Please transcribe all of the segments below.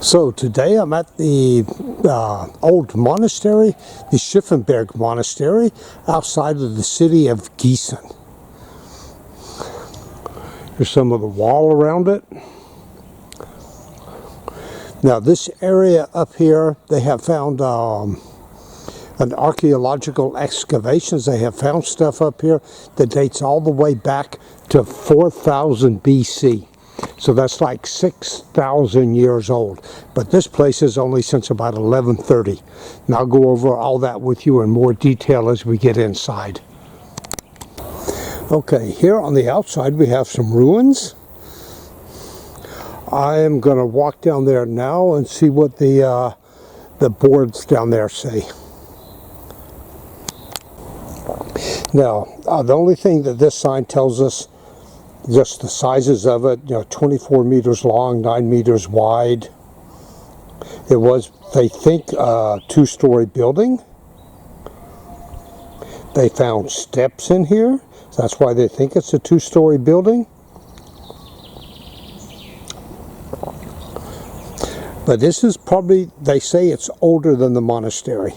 So today I'm at the old monastery, the Schiffenberg Monastery, outside of the city of Giessen. Here's some of the wall around it. Now this area up here, they have found an archaeological excavations. They have found stuff up here that dates all the way back to 4000 BC. So that's like 6,000 years old. But this place is only since about 1130. And I'll go over all that with you in more detail as we get inside. Okay, here on the outside we have some ruins. I am going to walk down there now and see what the boards down there say. Now, the only thing that this sign tells us, just the sizes of it, 24 meters long, 9 meters wide. It was, they think, a two-story building. They found steps in here, so that's why they think it's a two-story building. But this is probably, they say it's older than the monastery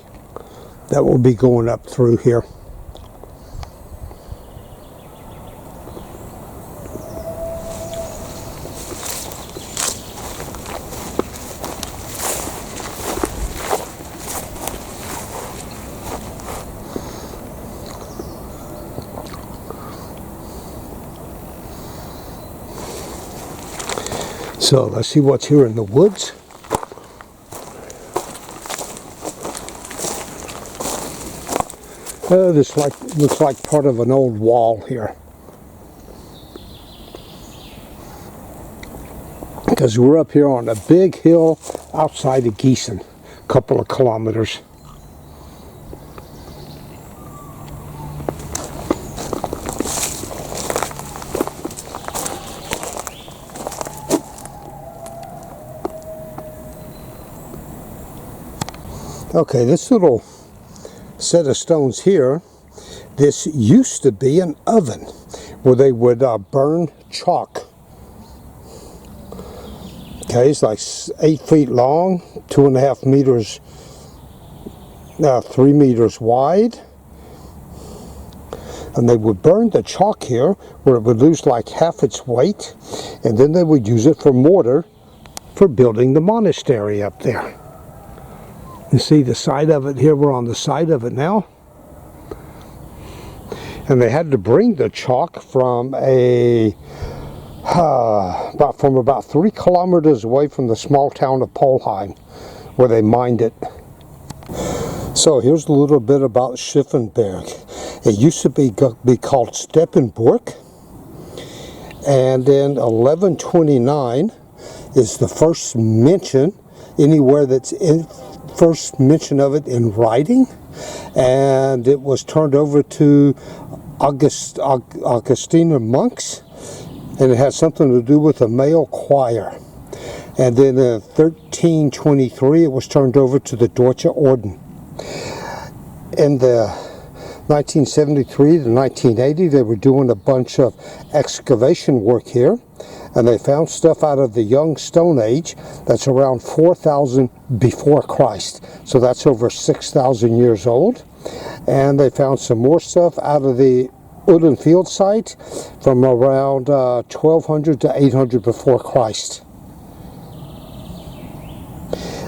that will be going up through here. So let's see what's here in the woods. This looks like part of an old wall here. Because we're up here on a big hill outside of Giessen, a couple of kilometers. Okay, this little set of stones here, this used to be an oven where they would burn chalk. Okay, it's like 8 feet long, 2.5 meters, 3 meters wide. And they would burn the chalk here where it would lose like half its weight, and then they would use it for mortar for building the monastery up there. You see the side of it here, we're on the side of it now. And they had to bring the chalk from about 3 kilometers away from the small town of Polheim, where they mined it. So here's a little bit about Schiffenberg. It used to be called Steppenburg, and then 1129 is the first mention anywhere that's first mention of it in writing, and it was turned over to Augustiner monks, and it had something to do with a male choir. And then in 1323 it was turned over to the Deutsche Orden. In the 1973 to 1980 they were doing a bunch of excavation work here, and they found stuff out of the Young Stone Age that's around 4000 before Christ. So that's over 6,000 years old. And they found some more stuff out of the Uden Field site from around 1200 to 800 before Christ.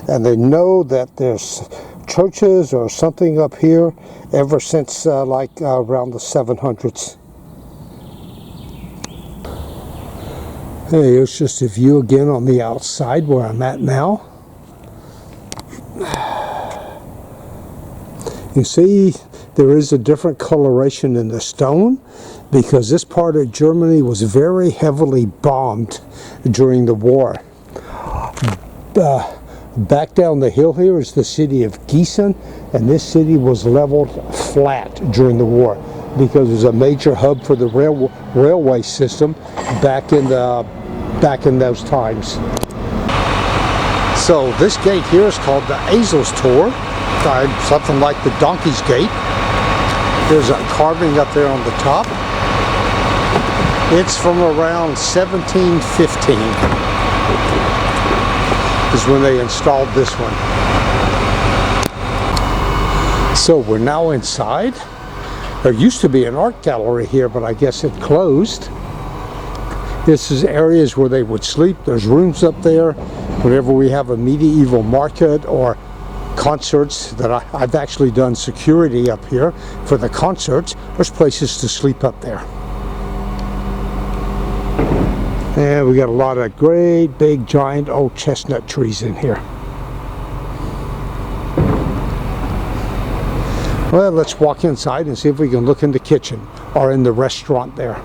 And they know that there's churches or something up here ever since around the 700s. Here's just a view again on the outside where I'm at now. You see there is a different coloration in the stone because this part of Germany was very heavily bombed during the war. Back down the hill here is the city of Giessen, and this city was leveled flat during the war because it was a major hub for the railway system back in those times. So this gate here is called the Eselstor, something like the Donkey's Gate. There's a carving up there on the top. It's from around 1715. is when they installed this one. So we're now inside. There used to be an art gallery here, but I guess it closed. This is areas where they would sleep. There's rooms up there. Whenever we have a medieval market or concerts, that I've actually done security up here for the concerts, there's places to sleep up there. And we got a lot of great big giant old chestnut trees in here. Well, let's walk inside and see if we can look in the kitchen or in the restaurant there.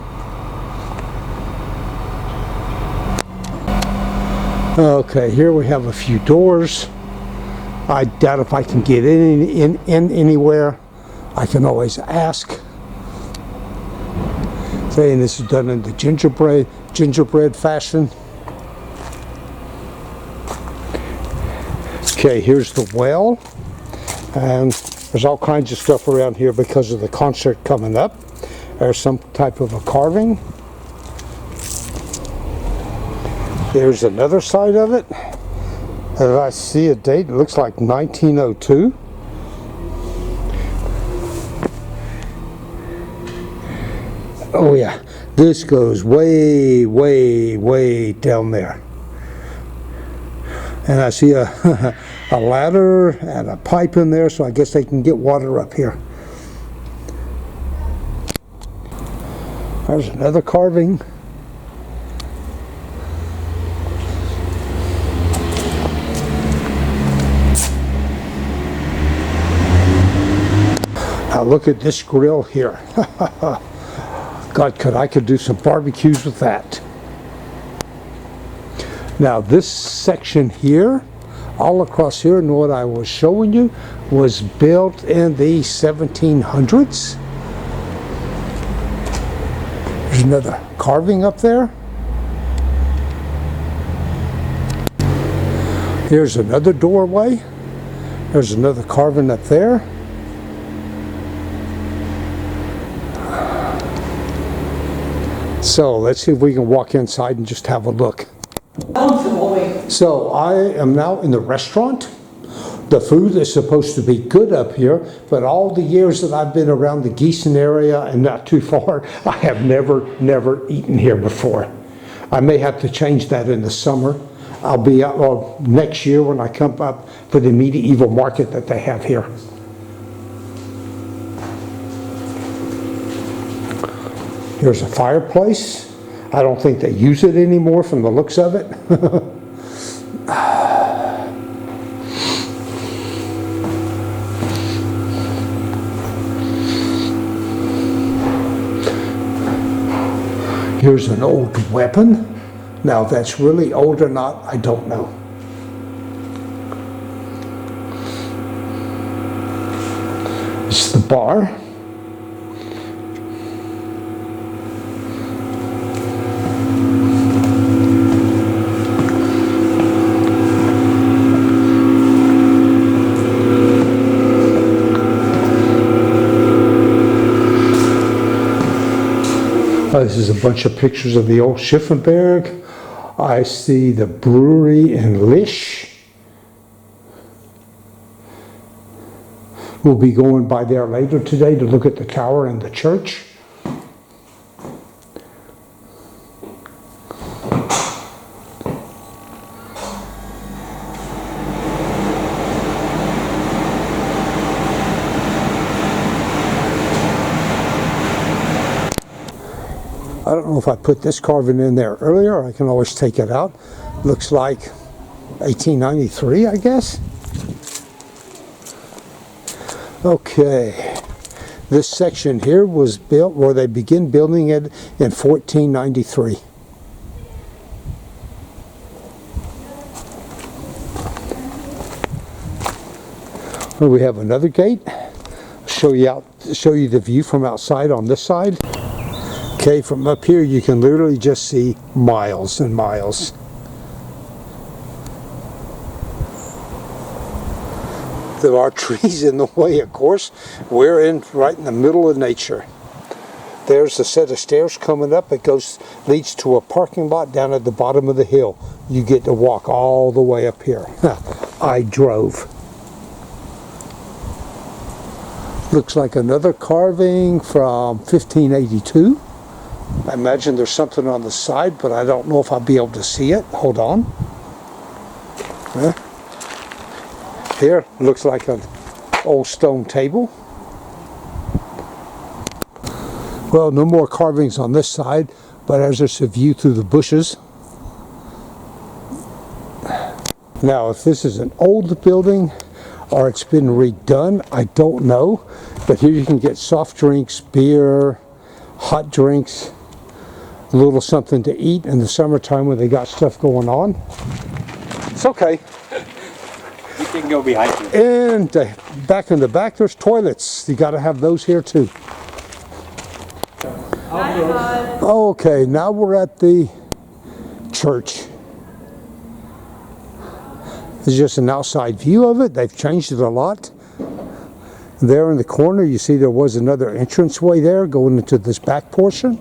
Okay, here we have a few doors. I doubt if I can get in anywhere. I can always ask. Saying this is done in the gingerbread fashion. Okay, here's the well, and there's all kinds of stuff around here because of the concert coming up. There's some type of a carving. There's another side of it. And I see a date, it looks like 1902. Oh yeah, this goes way, way, way down there. And I see a ladder and a pipe in there, so I guess they can get water up here. There's another carving. Now look at this grill here. God, I could do some barbecues with that. Now this section here, all across here, and what I was showing you, was built in the 1700s. There's another carving up there. Here's another doorway. There's another carving up there. So let's see if we can walk inside and just have a look. So I am now in the restaurant. The food is supposed to be good up here, but all the years that I've been around the Giessen area and not too far, I have never eaten here before. I may have to change that in the summer. I'll be out next year when I come up for the medieval market that they have here. Here's a fireplace. I don't think they use it anymore from the looks of it. Here's an old weapon. Now if that's really old or not, I don't know. It's the bar. This is a bunch of pictures of the old Schiffenberg. I see the brewery in Lisch. We'll be going by there later today to look at the tower and the church. I don't know if I put this carving in there earlier. I can always take it out. Looks like 1893, I guess. Okay. This section here was built, where they begin building it in 1493. Well, we have another gate. Show you the view from outside on this side. Okay, from up here you can literally just see miles and miles. There are trees in the way, of course. We're right in the middle of nature. There's a set of stairs coming up. It leads to a parking lot down at the bottom of the hill. You get to walk all the way up here. I drove. Looks like another carving from 1582. I imagine there's something on the side, but I don't know if I'll be able to see it. Hold on. Here, looks like an old stone table. Well, no more carvings on this side, but there's just a view through the bushes. Now, if this is an old building or it's been redone, I don't know. But here you can get soft drinks, beer, hot drinks, a little something to eat in the summertime when they got stuff going on. It's okay. You can go behind you. And back in the back, there's toilets. You got to have those here too. Okay, now we're at the church. This is just an outside view of it. They've changed it a lot. There in the corner, you see there was another entranceway there going into this back portion.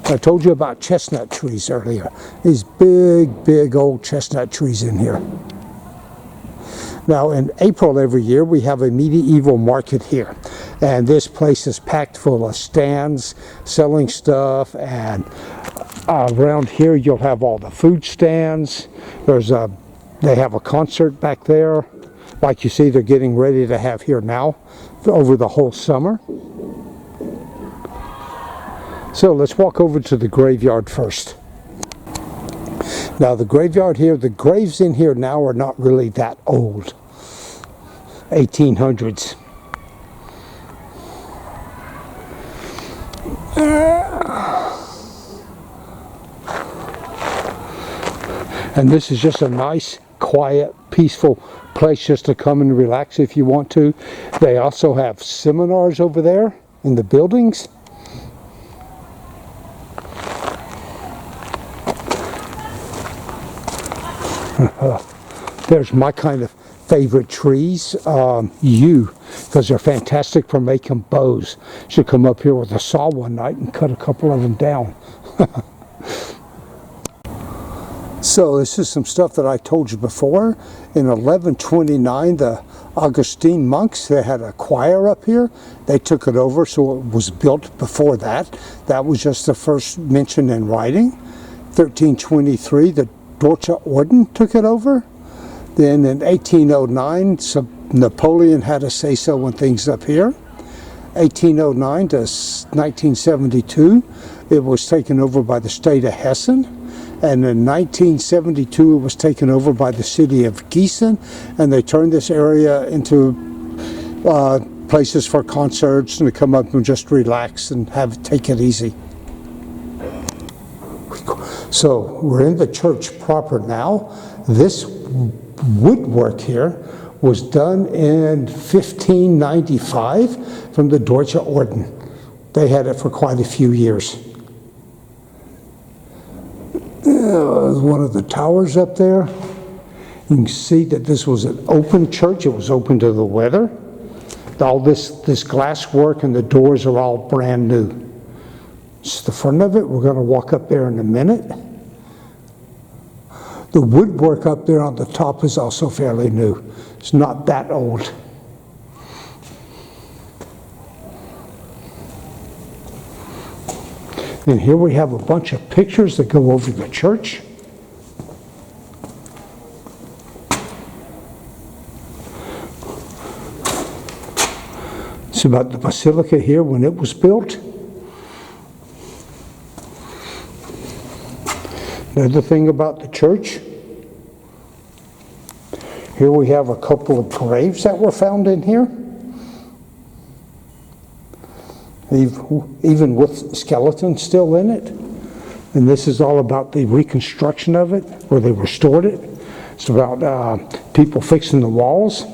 I told you about chestnut trees earlier. These big, big old chestnut trees in here. Now in April every year we have a medieval market here, and this place is packed full of stands selling stuff, and around here you'll have all the food stands. They have a concert back there, like you see they're getting ready to have here now over the whole summer. So let's walk over to the graveyard first. Now the graveyard here, the graves in here now are not really that old. 1800s. And this is just a nice, quiet, peaceful place just to come and relax if you want to. They also have seminars over there in the buildings. There's my kind of favorite trees, because they're fantastic for making bows. Should come up here with a saw one night and cut a couple of them down. So this is some stuff that I told you before. In 1129, the Augustine monks, they had a choir up here. They took it over, so it was built before that. That was just the first mention in writing. 1323, the Deutsche Orden took it over. Then in 1809, Napoleon had a say-so on things up here. 1809 to 1972, it was taken over by the state of Hessen. And in 1972, it was taken over by the city of Giessen. And they turned this area into places for concerts and to come up and just relax and take it easy. So we're in the church proper now. This woodwork here was done in 1595 from the Deutsche Orden. They had it for quite a few years. One of the towers up there. You can see that this was an open church. It was open to the weather. All this glass work and the doors are all brand new. It's the front of it. We're going to walk up there in a minute. The woodwork up there on the top is also fairly new. It's not that old. And here we have a bunch of pictures that go over the church. It's about the basilica here when it was built. Another thing about the church, here we have a couple of graves that were found in here, even with skeletons still in it. And this is all about the reconstruction of it, where they restored it. It's about people fixing the walls.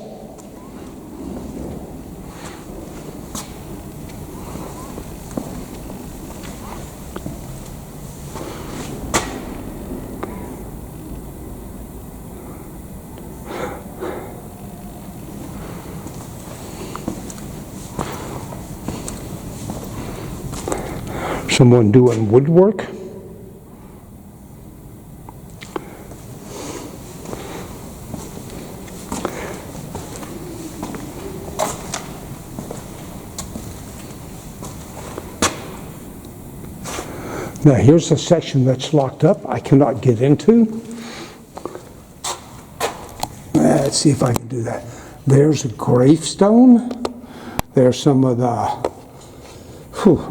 Someone doing woodwork. Now here's a section that's locked up, I cannot get into. Let's see if I can do that. There's a gravestone. There's some of the,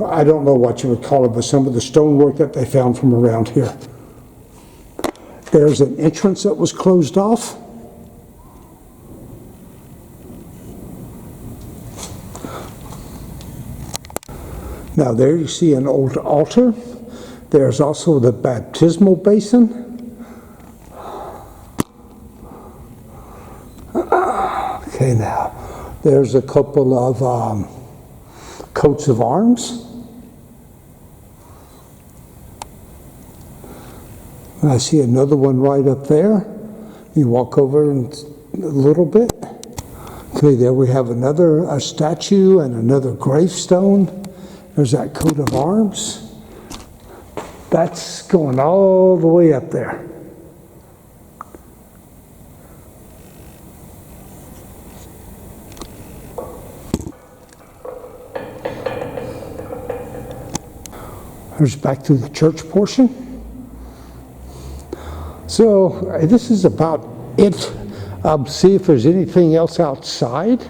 I don't know what you would call it, but some of the stonework that they found from around here. There's an entrance that was closed off. Now there you see an old altar. There's also the baptismal basin. Okay, now there's a couple of coats of arms. I see another one right up there. You walk over a little bit. Okay, there we have a statue and another gravestone. There's that coat of arms. That's going all the way up there. Here's back to the church portion. So this is about it. See if there's anything else outside.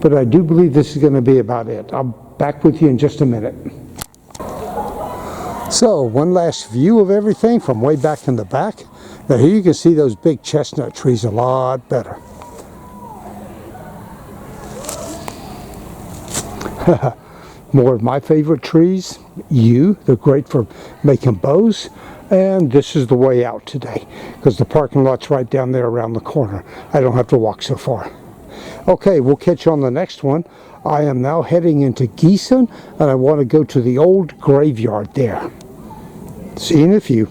But I do believe this is going to be about it. I'll back with you in just a minute. So one last view of everything from way back in the back. Now here you can see those big chestnut trees a lot better. More of my favorite trees, they're great for making bows. And this is the way out today because the parking lot's right down there around the corner. I don't have to walk so far. Okay, we'll catch you on the next one. I am now heading into Giessen and I want to go to the old graveyard there. See you in a few.